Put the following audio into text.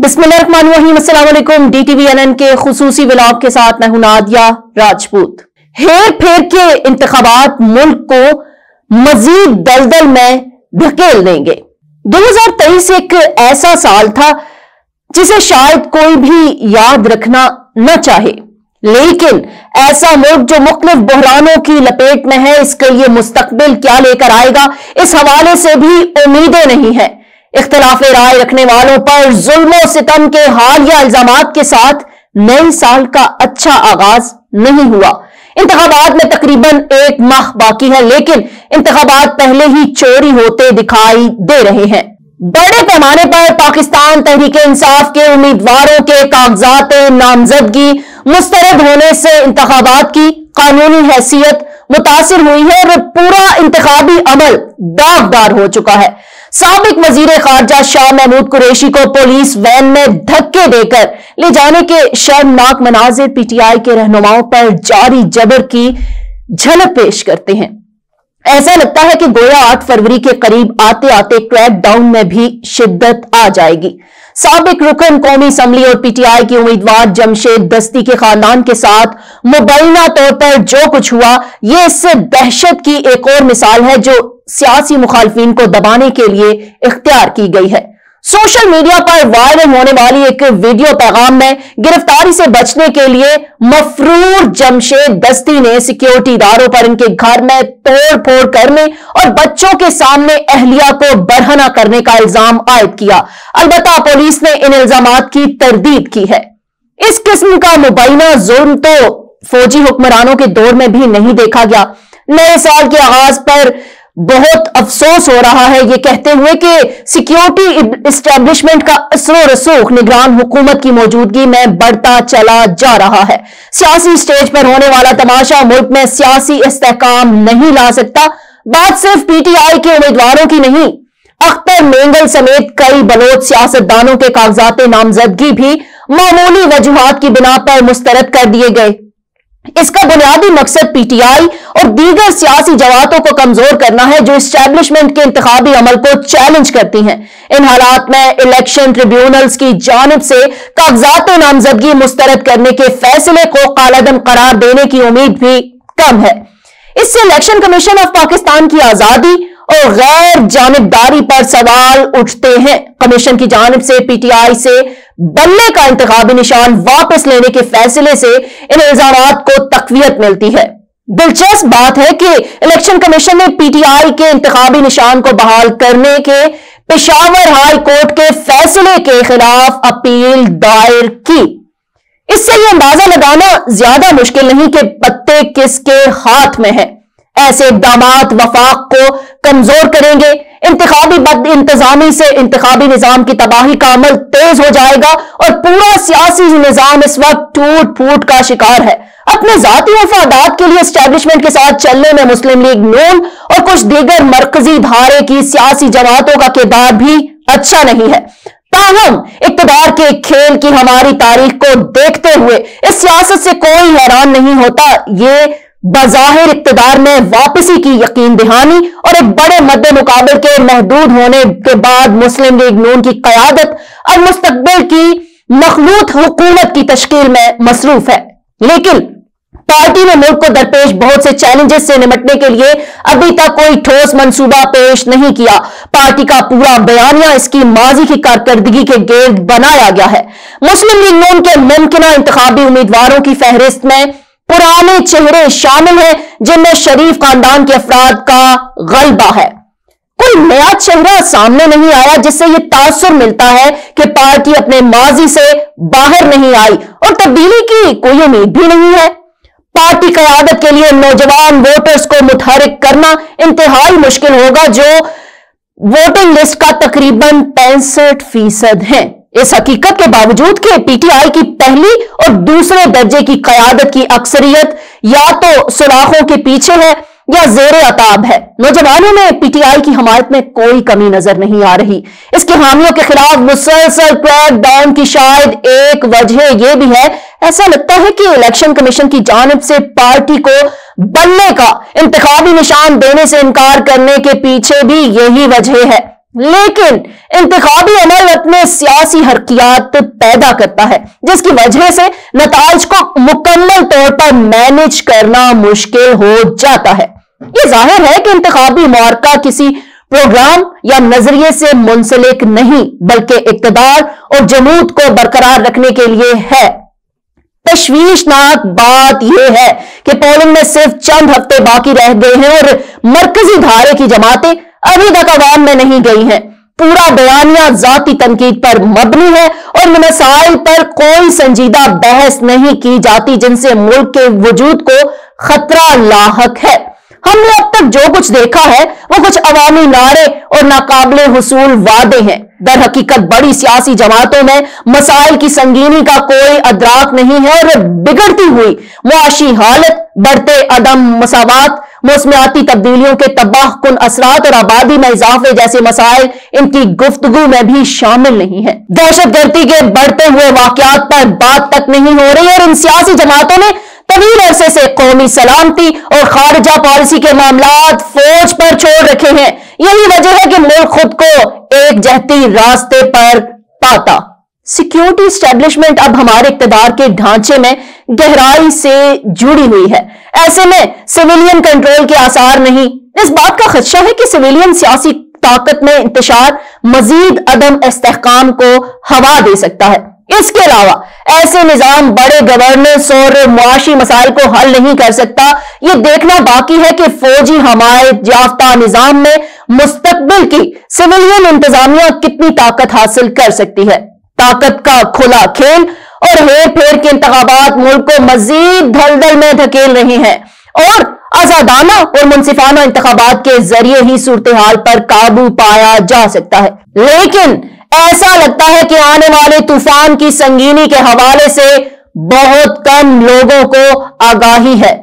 बिस्मिल्लाहिर्रहमानिर्रहीम। अस्सलाम वालेकुम। DTVNN के खुसूसी व्लॉग के साथ मैं हूं नादिया राजपूत। हेर फेर के इंतखाबात मुल्क को मजीद दलदल में धकेल देंगे। 2023 एक ऐसा साल था जिसे शायद कोई भी याद रखना न चाहे, लेकिन ऐसा मुल्क जो मुख्तलिफ बहरानों की लपेट में है, इसके लिए मुस्तकबिल क्या लेकर आएगा, इस हवाले से भी उम्मीदें नहीं है। इख्तिलाफ राय रखने वालों पर जुल्म और सितम के हालिया इल्जामात के साथ नए साल का अच्छा आगाज नहीं हुआ। इंतखाबात में तकरीबन एक माह बाकी है, लेकिन इंतखाबात पहले ही चोरी होते दिखाई दे रहे हैं। बड़े पैमाने पर पाकिस्तान तहरीक-ए-इंसाफ के उम्मीदवारों के कागजात नामजदगी मुस्तरद होने से इंतखाबात की कानूनी हैसियत मुतासिर हुई है और पूरा इंतखाबी अमल दागदार हो चुका है। साबिक वजीर खारजा शाह महमूद कुरैशी को पुलिस वैन में धक्के देकर ले जाने के शर्मनाक मनाजिर PTI के रहनुमाओं पर जारी जबर की झलक पेश करते हैं। ऐसा लगता है कि गोया 8 फरवरी के करीब आते आते क्रैकडाउन में भी शिद्दत आ जाएगी। साबिक रुकन कौमी असम्बली और PTI की उम्मीदवार जमशेद दस्ती के खानदान के साथ मुबैना तौर पर जो कुछ हुआ, यह इससे दहशत की एक और मिसाल है जो सियासी मुखालफिन को दबाने के लिए इख्तियार की गई है। सोशल मीडिया पर वायरल होने वाली एक वीडियो पैगाम में गिरफ्तारी से बचने के लिए मफरूर जमशेद दस्ती ने सिक्योरिटी इदारों पर इनके घर में तोड़ फोड़ करने और बच्चों के सामने अहलिया को बरहना करने का इल्जाम आयद किया। अलबत्ता पुलिस ने इन इल्जामात की तरदीद की है। इस किस्म का मुबैना जुर्म तो फौजी हुक्मरानों के दौर में भी नहीं देखा गया। नए साल के आगाज पर बहुत अफसोस हो रहा है ये कहते हुए कि सिक्योरिटी एस्टेब्लिशमेंट का असर रसूख निगरान हुकूमत की मौजूदगी में बढ़ता चला जा रहा है। सियासी स्टेज पर होने वाला तमाशा मुल्क में सियासी इस्तेहकाम नहीं ला सकता। बात सिर्फ PTI के उम्मीदवारों की नहीं, अख्तर मेंगल समेत कई बलोच सियासतदानों के कागजात नामजदगी भी मामूली वजूहात की बिना पर मुस्तरद कर दिए गए। इसका बुनियादी मकसद PTI और दीगर सियासी जमातों को कमजोर करना है जो एस्टैब्लिशमेंट के इंतखाबी अमल को चैलेंज करती हैं। इन हालात में इलेक्शन ट्रिब्यूनल्स की जानिब से कागजात नामजदगी मुस्तरद करने के फैसले को कालादम करार देने की उम्मीद भी कम है। इससे इलेक्शन कमीशन ऑफ पाकिस्तान की आजादी और गैर जानिबदारी पर सवाल उठते हैं। कमीशन की जानिब से PTI से बल्ले का इंतखाबी निशान वापस लेने के फैसले से इन इल्जामात को तकवीयत मिलती है। दिलचस्प बात है कि इलेक्शन कमीशन ने PTI के इंतखाबी निशान को बहाल करने के पेशावर हाई कोर्ट के फैसले के खिलाफ अपील दायर की। इससे यह अंदाजा लगाना ज्यादा मुश्किल नहीं कि पत्ते किसके हाथ में है। ऐसे इक़दामात वफाक को कमजोर करेंगे। इंतखाबी बद इंतजामी से इंतखाबी निजाम की तबाही का अमल तेज हो जाएगा और पूरा सियासी निजाम इस वक्त टूट फूट का शिकार है। अपने जाती मफादात के लिए एस्टैब्लिशमेंट के साथ चलने में मुस्लिम लीग नून और कुछ दीगर मरकजी धारे की सियासी जमातों का किरदार भी अच्छा नहीं है। ताहम इक़्तिदार के खेल की हमारी तारीख को देखते हुए इस सियासत से कोई हैरान नहीं होता। ये बज़ाहिर इक़्तिदार में वापसी की यकीन दहानी और एक बड़े मद्दे मुकाबले के महदूद होने के बाद मुस्लिम लीग नून की क़यादत और मुस्तक़बिल की मखलूत हुकूमत की तश्कील में मसरूफ है। लेकिन पार्टी ने मुल्क को दरपेश बहुत से चैलेंजेस से निपटने के लिए अभी तक कोई ठोस मंसूबा पेश नहीं किया। पार्टी का पूरा बयानिया इसकी माजी की कारकर्दगी के गिर्द बनाया गया है। मुस्लिम लीग नून के मुमकिना इंतखाबी उम्मीदवारों की फहरिस्त में पुराने चेहरे शामिल हैं जिनमें शरीफ खानदान के अफराद का गलबा है। कोई नया चेहरा सामने नहीं आया जिससे यह तासुर मिलता है कि पार्टी अपने माजी से बाहर नहीं आई और तब्दीली की कोई उम्मीद भी नहीं है। पार्टी क़यादत के लिए नौजवान वोटर्स को मुतहरिक करना इंतहाई मुश्किल होगा जो वोटिंग लिस्ट का तकरीबन 65% है। इस हकीकत के बावजूद कि PTI की पहली और दूसरे दर्जे की क़यादत की अक्सरियत या तो सुराखों के पीछे है या ज़ेरे अताब है, नौजवानों में PTI की हमायत में कोई कमी नजर नहीं आ रही। इसके हामियों के खिलाफ मुसलसल क्रैकडाउन की शायद एक वजह यह भी है। ऐसा लगता है कि इलेक्शन कमीशन की जानिब से पार्टी को बल्ले का इंतखाबी निशान देने से इनकार करने के पीछे भी यही वजह है। لیکن انتخابی عمل اپنے سیاسی حرکیات پیدا کرتا ہے جس کی وجہ سے نتائج کو مکمل طور پر مینج کرنا مشکل ہو جاتا ہے۔ یہ ظاہر ہے کہ انتخابی معرکہ کسی پروگرام یا نظریے سے منسلک نہیں بلکہ اقتدار اور جمود کو برقرار رکھنے کے لیے ہے۔ تشویشناک بات یہ ہے کہ پولنگ میں صرف چند ہفتے باقی رہ گئے ہیں اور مرکزی دھارے کی جماعتیں ابھی تک عوام میں نہیں گئی ہیں۔ پورا بیانیہ ذاتی تنقید پر مبنی ہے اور مسائل پر کوئی سنجیدہ بحث نہیں کی جاتی جن سے ملک کے وجود کو خطرہ لاحق ہے۔ ہم نے اب تک جو کچھ دیکھا ہے وہ کچھ عوامی نعرے اور ناقابل حصول وعدے ہیں۔ در حقیقت بڑی سیاسی جماعتوں میں مسائل کی سنگینی کا کوئی ادراک نہیں ہے اور بگڑتی ہوئی معاشی حالت، بڑھتے عدم مساوات، موسمیاتی تبدیلیوں کے تباہ کن اثرات اور آبادی میں اضافے جیسے مسائل ان کی گفتگو میں بھی شامل نہیں ہیں۔ دہشت گردی کے بڑھتے ہوئے واقعات پر بات تک نہیں ہو رہی اور ان سیاسی جماعتوں نے طویل عرصے سے قومی سلامتی اور خارجہ پالیسی کے معاملات فوج پر چھوڑ رکھے ہیں۔ یہی وجہ ہے کہ ملک خود کو ایک جہتی راستے پر پاتا۔ سیکیورٹی اسٹیبلشمنٹ اب ہمارے اقتدار کے ڈھانچے میں گہرائی سے جڑی ہوئی ہے۔ ایسے میں سویلین کنٹرول کے آثار نہیں۔ اس بات کا خدشہ ہے کہ سویلین سیاسی طاقت میں انتشار مزید عدم استحکام کو ہوا دے سکتا ہے۔ اس کے علاوہ ایسے نظام بڑے گورننس اور معاشی مسائل کو حل نہیں کر سکتا۔ یہ دیکھنا باقی ہے کہ فوجی حمایت یافتہ نظام میں مستقبل کی سویلین انتظامیہ کتنی طاقت حاصل کر سکتی ہے۔ طاقت کا کھلا کھیل اور ہیر پھیر کے انتخابات ملک کو مزید دھلدل میں دھکیل رہے ہیں اور آزادانہ اور منصفانہ انتخابات کے ذریعے ہی صورتحال پر قابو پایا جا سکتا ہے۔ لیکن ایسا لگتا ہے کہ آنے والے طوفان کی سنگینی کے حوالے سے بہت کم لوگوں کو آگاہی ہے۔